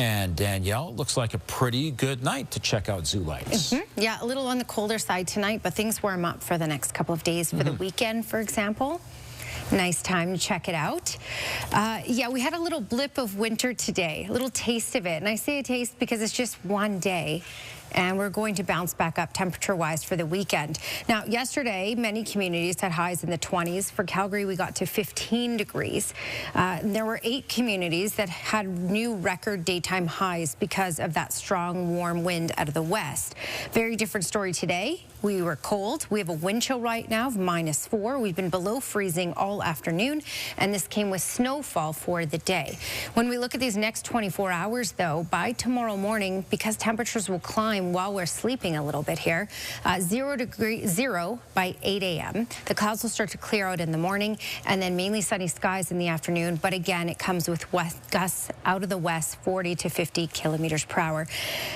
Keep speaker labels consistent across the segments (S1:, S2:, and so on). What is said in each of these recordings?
S1: And Danielle, looks like a pretty good night to check out zoo lights.
S2: Yeah, a little on the colder side tonight, but things warm up for the next couple of days. For the weekend, for example, nice time to check it out. Yeah, we had a little blip of winter today, a little taste of it. And I say a taste because it's just one day. And we're going to bounce back up temperature-wise for the weekend. Now, yesterday, many communities had highs in the 20s. For Calgary, we got to 15 degrees. There were 8 communities that had new record daytime highs because of that strong, warm wind out of the west. Very different story today. We were cold. We have a wind chill right now of -4. We've been below freezing all afternoon, and this came with snowfall for the day. When we look at these next 24 hours, though, by tomorrow morning, because temperatures will climb while we're sleeping a little bit here, 0 by 8 a.m. The clouds will start to clear out in the morning, and then mainly sunny skies in the afternoon. But again, it comes with west gusts out of the west, 40 to 50 kilometers per hour.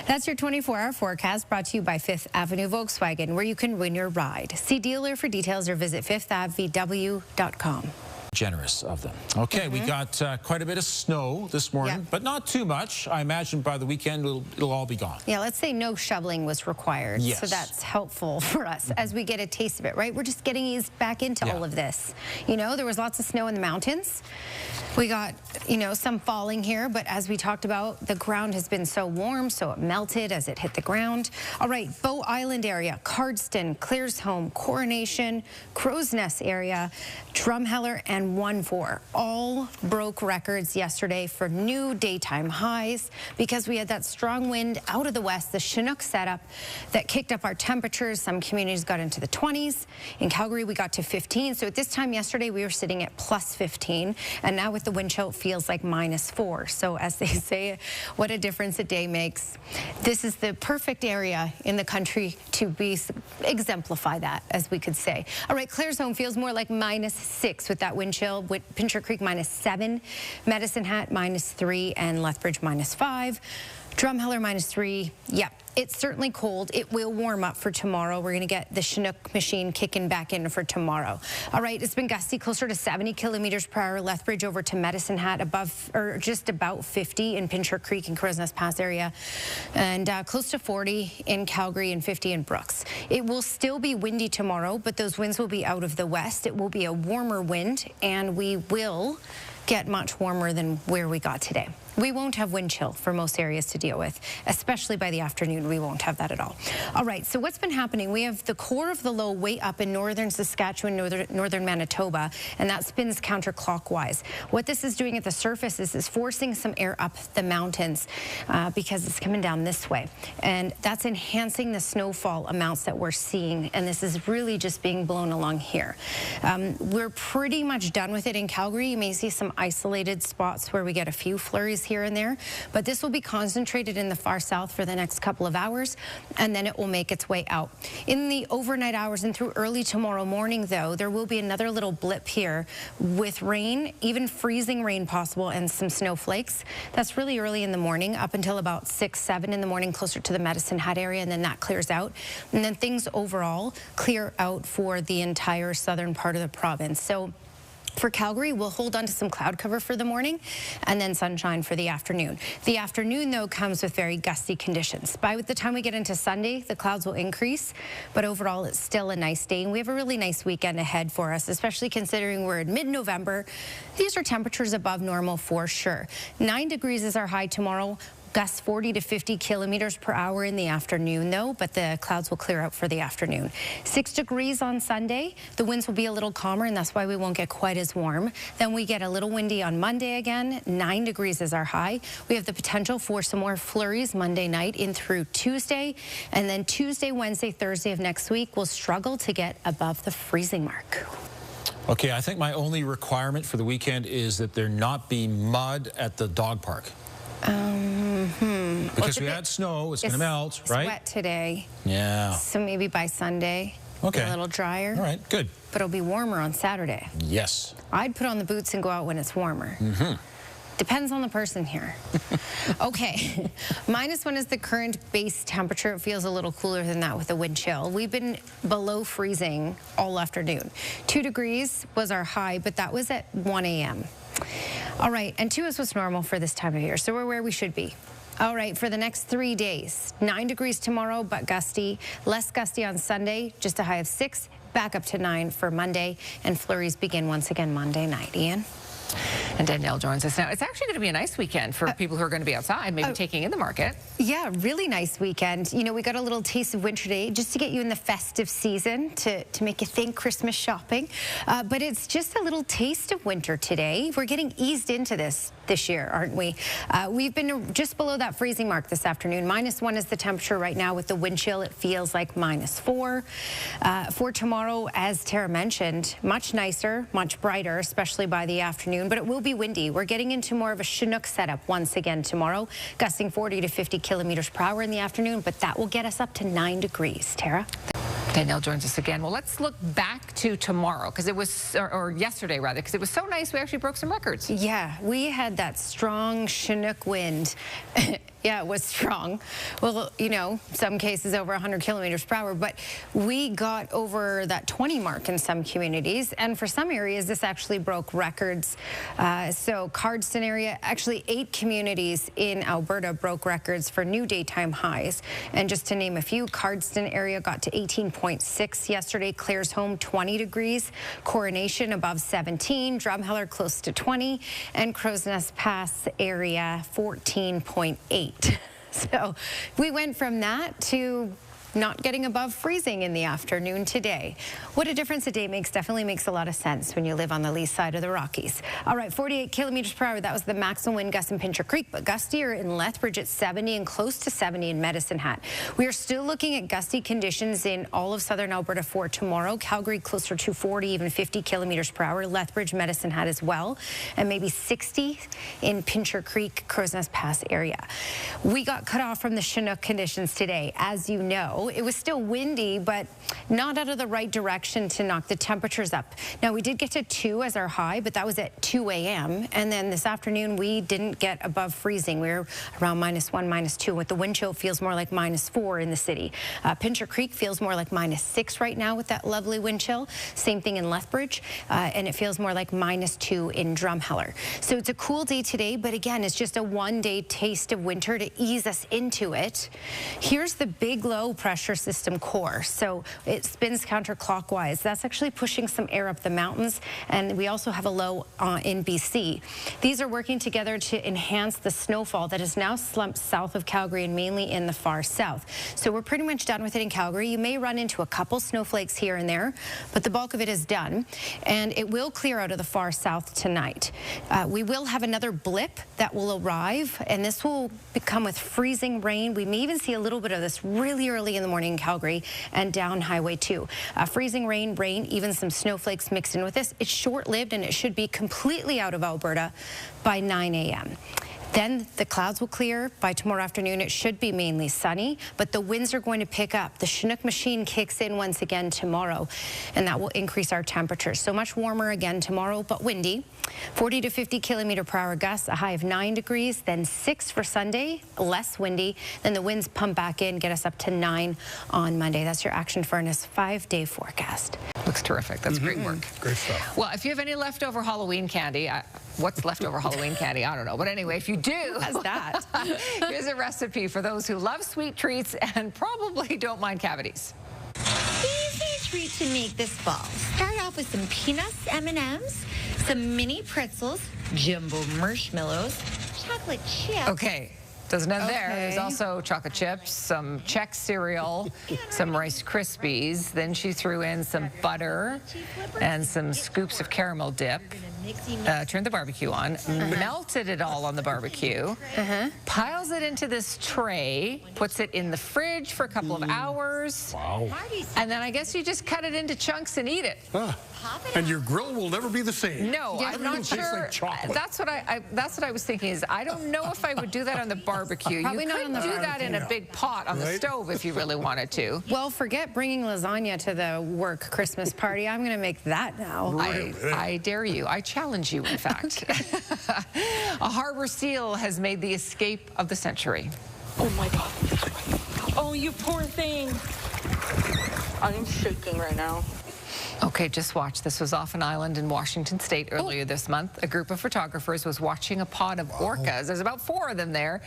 S2: That's your 24-hour forecast, brought to you by 5th Avenue Volkswagen, where you can win your ride. See dealer for details or visit 5thAvVW.com.
S1: Generous of them. Okay, we got quite a bit of snow this morning, but not too much. I imagine by the weekend it'll all be gone.
S2: Yeah, let's say no shoveling was required.
S1: Yes.
S2: So that's helpful for us as we get a taste of it, right? We're just getting eased back into all of this. You know, there was lots of snow in the mountains. We got, you know, some falling here, but as we talked about, the ground has been so warm, so it melted as it hit the ground. All right, Bow Island area, Cardston, Claresholm, Coronation, Crow's Nest area, Drumheller, and 1-4 all broke records yesterday for new daytime highs because we had that strong wind out of the west, the Chinook setup that kicked up our temperatures. Some communities got into the 20s. In Calgary, we got to 15. So at this time yesterday, we were sitting at +15, and now with the wind chill, it feels like -4. So as they say, what a difference a day makes. This is the perfect area in the country to exemplify that, as we could say. All right, Claresholm feels more like -6 with that wind chill. With Pincher Creek -7, Medicine Hat -3, and Lethbridge -5. Drumheller -3. Yeah, it's certainly cold. It will warm up for tomorrow. We're going to get the Chinook machine kicking back in for tomorrow. All right, it's been gusty, closer to 70 kilometers per hour. Lethbridge over to Medicine Hat, above or just about 50 in Pincher Creek and Crow's Nest Pass area, and close to 40 in Calgary and 50 in Brooks. It will still be windy tomorrow, but those winds will be out of the west. It will be a warmer wind, and we will get much warmer than where we got today. We won't have wind chill for most areas to deal with, especially by the afternoon. We won't have that at all. All right, so what's been happening? We have the core of the low way up in northern Saskatchewan, northern Manitoba, and that spins counterclockwise. What this is doing at the surface is forcing some air up the mountains because it's coming down this way. And that's enhancing the snowfall amounts that we're seeing, and this is really just being blown along here. We're pretty much done with it in Calgary. You may see some isolated spots where we get a few flurries here and there, but this will be concentrated in the far south for the next couple of hours, and then it will make its way out. In the overnight hours and through early tomorrow morning, though, there will be another little blip here with rain, even freezing rain possible, and some snowflakes. That's really early in the morning, up until about 6, 7 in the morning, closer to the Medicine Hat area, and then that clears out. And then things overall clear out for the entire southern part of the province. So for Calgary, we'll hold on to some cloud cover for the morning and then sunshine for the afternoon. The afternoon, though, comes with very gusty conditions. By the time we get into Sunday, the clouds will increase, but overall, it's still a nice day. And we have a really nice weekend ahead for us, especially considering we're in mid-November. These are temperatures above normal for sure. 9 degrees is our high tomorrow. Gusts 40 to 50 kilometers per hour in the afternoon, though, but the clouds will clear out for the afternoon. 6 degrees on Sunday. The winds will be a little calmer, and that's why we won't get quite as warm. Then we get a little windy on Monday again. 9 degrees is our high. We have the potential for some more flurries Monday night in through Tuesday, and then Tuesday, Wednesday, Thursday of next week will struggle to get above the freezing mark.
S1: Okay, I think my only requirement for the weekend is that there not be mud at the dog park. Because we had snow, it's going to melt, right?
S2: It's wet today.
S1: Yeah.
S2: So maybe by Sunday, a little drier.
S1: All right, good.
S2: But it'll be warmer on Saturday.
S1: Yes.
S2: I'd put on the boots and go out when it's warmer. Depends on the person here. Okay, -1 is the current base temperature. It feels a little cooler than that with the wind chill. We've been below freezing all afternoon. 2 degrees was our high, but that was at 1 a.m. All right, and 2 is what's normal for this time of year, so we're where we should be. All right, for the next 3 days, 9 degrees tomorrow, but gusty. Less gusty on Sunday, just a high of 6. Back up to 9 for Monday, and flurries begin once again Monday night. Ian?
S3: And Danielle joins us now. It's actually going to be a nice weekend for people who are going to be outside, maybe taking in the market.
S2: Yeah, really nice weekend. You know, we got a little taste of winter today just to get you in the festive season, to make you think Christmas shopping. But it's just a little taste of winter today. We're getting eased into this year, aren't we? We've been just below that freezing mark this afternoon. -1 is the temperature right now. With the wind chill, it feels like -4. For tomorrow, as Tara mentioned, much nicer, much brighter, especially by the afternoon, but it will be windy. We're getting into more of a Chinook setup once again tomorrow, gusting 40 to 50 kilometers per hour in the afternoon, but that will get us up to 9 degrees. Tara?
S3: Danielle joins us again. Well, let's look back to tomorrow, because it was, or yesterday rather, because it was so nice we actually broke some records.
S2: Yeah, we had that strong Chinook wind. Yeah, it was strong. Well, you know, some cases over 100 kilometers per hour, but we got over that 20 mark in some communities, and for some areas, this actually broke records. So Cardston area, actually 8 communities in Alberta broke records for new daytime highs. And just to name a few, Cardston area got to 18.6 yesterday, Claresholm 20 degrees, Coronation above 17, Drumheller close to 20, and Crow's Nest Pass area 14.8. So we went from that to not getting above freezing in the afternoon today. What a difference a day makes. Definitely makes a lot of sense when you live on the lee side of the Rockies. All right, 48 kilometers per hour. That was the maximum wind gust in Pincher Creek, but gustier in Lethbridge at 70 and close to 70 in Medicine Hat. We are still looking at gusty conditions in all of southern Alberta for tomorrow. Calgary closer to 40, even 50 kilometers per hour. Lethbridge, Medicine Hat as well, and maybe 60 in Pincher Creek, Crow's Nest Pass area. We got cut off from the Chinook conditions today, as you know. It was still windy, but not out of the right direction to knock the temperatures up. Now, we did get to 2 as our high, but that was at 2 a.m. And then this afternoon, we didn't get above freezing. We were around -1, -2. With the wind chill, feels more like -4 in the city. Pincher Creek feels more like -6 right now with that lovely wind chill. Same thing in Lethbridge, and it feels more like -2 in Drumheller. So it's a cool day today, but again, it's just a one-day taste of winter to ease us into it. Here's the big low pressure system core. So it spins counterclockwise. That's actually pushing some air up the mountains, and we also have a low in BC. These are working together to enhance the snowfall that is now slumped south of Calgary and mainly in the far south. So we're pretty much done with it in Calgary. You may run into a couple snowflakes here and there, but the bulk of it is done, and it will clear out of the far south tonight. We will have another blip that will arrive, and this will come with freezing rain. We may even see a little bit of this really early in the morning in Calgary and down Highway 2. Freezing rain, even some snowflakes mixed in with this. It's short-lived, and it should be completely out of Alberta by 9 a.m. Then the clouds will clear. By tomorrow afternoon, it should be mainly sunny, but the winds are going to pick up. The Chinook machine kicks in once again tomorrow, and that will increase our temperatures. So much warmer again tomorrow, but windy. 40 to 50 kilometer per hour gusts, a high of 9 degrees, then 6 for Sunday, less windy. Then the winds pump back in, get us up to 9 on Monday. That's your Action Furnace 5-day forecast.
S3: Looks terrific. That's great work.
S4: Great stuff.
S3: Well, if you have any leftover Halloween candy, what's leftover Halloween candy? I don't know. But anyway, if you do,
S2: how's that?
S3: Here's a recipe for those who love sweet treats and probably don't mind cavities.
S5: Easy treat to make this fall. Start off with some peanuts, M&Ms, some mini pretzels, jumbo marshmallows, chocolate chips.
S3: Okay. Doesn't end there. There's also chocolate chips, some Chex cereal, some Rice Krispies. Then she threw in some butter and some scoops of caramel dip. Turned the barbecue on, melted it all on the barbecue, piles it into this tray, puts it in the fridge for a couple of hours. Wow. And then I guess you just cut it into chunks and eat it.
S4: And your grill will never be the same.
S3: No, I'm not sure.
S4: Like
S3: that's what I was thinking. Is I don't know if I would do that on the barbecue.
S2: Probably
S3: you
S2: not
S3: could
S2: on the
S3: do
S2: barbecue.
S3: that in a big pot on the stove if you really wanted to.
S2: Well, forget bringing lasagna to the work Christmas party. I'm going to make that now.
S3: I dare you. I challenge you, in fact. A harbor seal has made the escape of the century.
S6: Oh my God. Oh, you poor thing. I'm shaking right now.
S3: Okay, just watch. This was off an island in Washington State earlier this month. A group of photographers was watching a pod of orcas. There's about 4 of them there.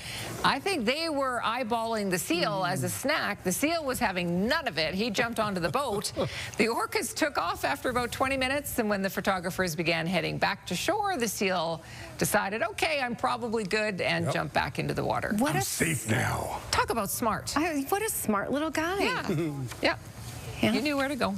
S3: I think they were eyeballing the seal as a snack. The seal was having none of it. He jumped onto the boat. The orcas took off after about 20 minutes, and when the photographers began heading back to shore, the seal decided, okay, I'm probably good, and jumped back into the water.
S4: I'm safe now.
S3: Talk about smart.
S2: What a smart little guy.
S3: Yeah. Yeah. You knew where to go.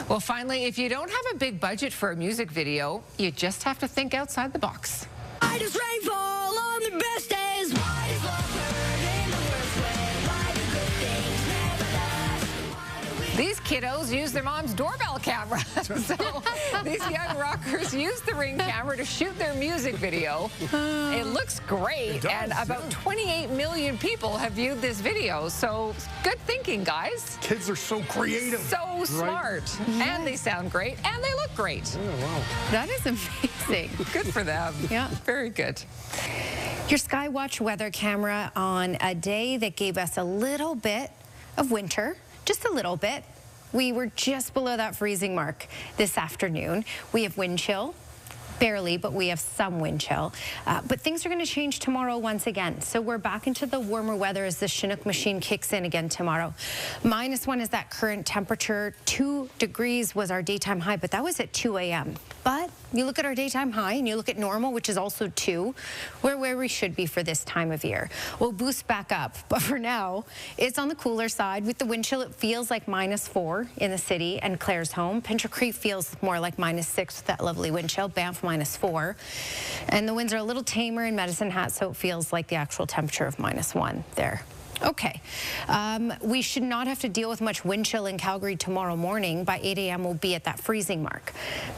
S3: Well, finally, if you don't have a big budget for a music video, you just have to think outside the box.
S6: Why does rainfall on the best days? Why does love hurt in the worst way? Why do good things never last?
S3: These kiddos use their mom's doorbell camera. So these young rockers use the Ring camera to shoot their music video. It looks great, and about 28 million people have viewed this video. So good thinking, guys.
S4: Kids are so creative.
S3: So smart.
S2: Yes.
S3: And they sound great, and they look great.
S4: Oh, wow.
S2: That is amazing.
S3: Good for them.
S2: Yeah.
S3: Very good.
S2: Your Skywatch weather camera on a day that gave us a little bit of winter, just a little bit. We were just below that freezing mark this afternoon. We have wind chill. Barely, but we have some wind chill. But things are going to change tomorrow once again. So we're back into the warmer weather as the Chinook machine kicks in again tomorrow. -1 is that current temperature. 2 degrees was our daytime high, but that was at 2 a.m. But you look at our daytime high and you look at normal, which is also 2. We're where we should be for this time of year. We'll boost back up, but for now, it's on the cooler side. With the wind chill, it feels like -4 in the city and Clare's home. Pincher Creek feels more like -6 with that lovely wind chill. Banff -4. And the winds are a little tamer in Medicine Hat, so it feels like the actual temperature of -1 there. Okay, we should not have to deal with much wind chill in Calgary tomorrow morning. By 8 a.m. we'll be at that freezing mark.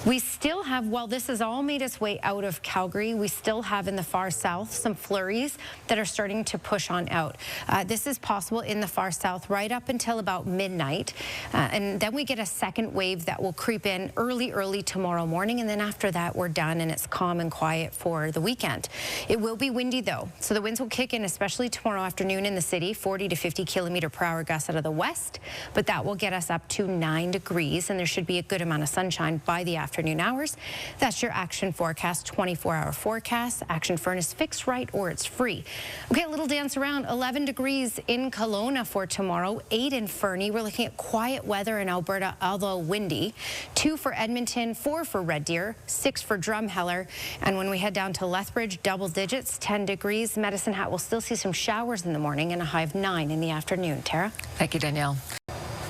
S2: We still have, while this has all made its way out of Calgary, we still have in the far south some flurries that are starting to push on out. This is possible in the far south right up until about midnight. And then we get a second wave that will creep in early tomorrow morning. And then after that, we're done and it's calm and quiet for the weekend. It will be windy though. So the winds will kick in, especially tomorrow afternoon in the city. 40 to 50 kilometer per hour gusts out of the west, but that will get us up to 9 degrees, and there should be a good amount of sunshine by the afternoon hours. That's your Action Forecast 24-hour forecast. Action Furnace fixed right or it's free. Okay, a little dance around. 11 degrees in Kelowna for tomorrow, 8 in Fernie. We're looking at quiet weather in Alberta, although windy. 2 for Edmonton, 4 for Red Deer, 6 for Drumheller, and when we head down to Lethbridge, double digits, 10 degrees. Medicine Hat will still see some showers in the morning and a high of 9 in the afternoon. Tara?
S3: Thank you, Danielle.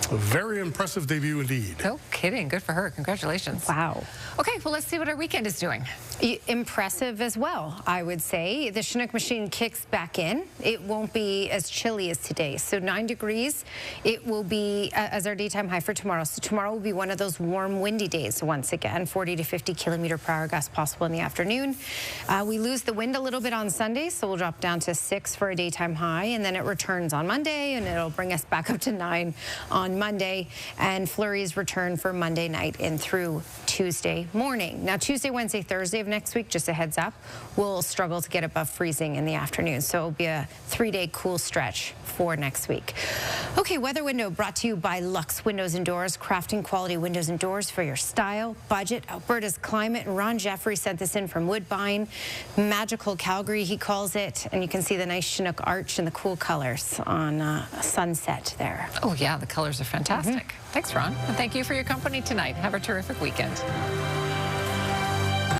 S4: A very impressive debut indeed.
S3: No kidding. Good for her. Congratulations.
S2: Wow.
S3: Okay, well, let's see what our weekend is doing.
S2: Impressive as well, I would say. The Chinook machine kicks back in. It won't be as chilly as today. So 9 degrees. It will be as our daytime high for tomorrow. So tomorrow will be one of those warm, windy days once again. 40 to 50 kilometer per hour gusts possible in the afternoon. We lose the wind a little bit on Sunday, so we'll drop down to 6 for a daytime high, and then it returns on Monday, and it'll bring us back up to 9 on Monday, and flurries return for Monday night and through Tuesday morning. Now, Tuesday, Wednesday, Thursday of next week, just a heads up, we'll struggle to get above freezing in the afternoon. So it'll be a 3-day cool stretch for next week. Okay, weather window brought to you by Lux Windows and Doors, crafting quality windows and doors for your style, budget, Alberta's climate. And Ron Jeffrey sent this in from Woodbine. Magical Calgary, he calls it. And you can see the nice Chinook arch and the cool colors on sunset there.
S3: Oh, yeah, the colors are fantastic. Thanks, Ron. And thank you for your company tonight. Have a terrific weekend.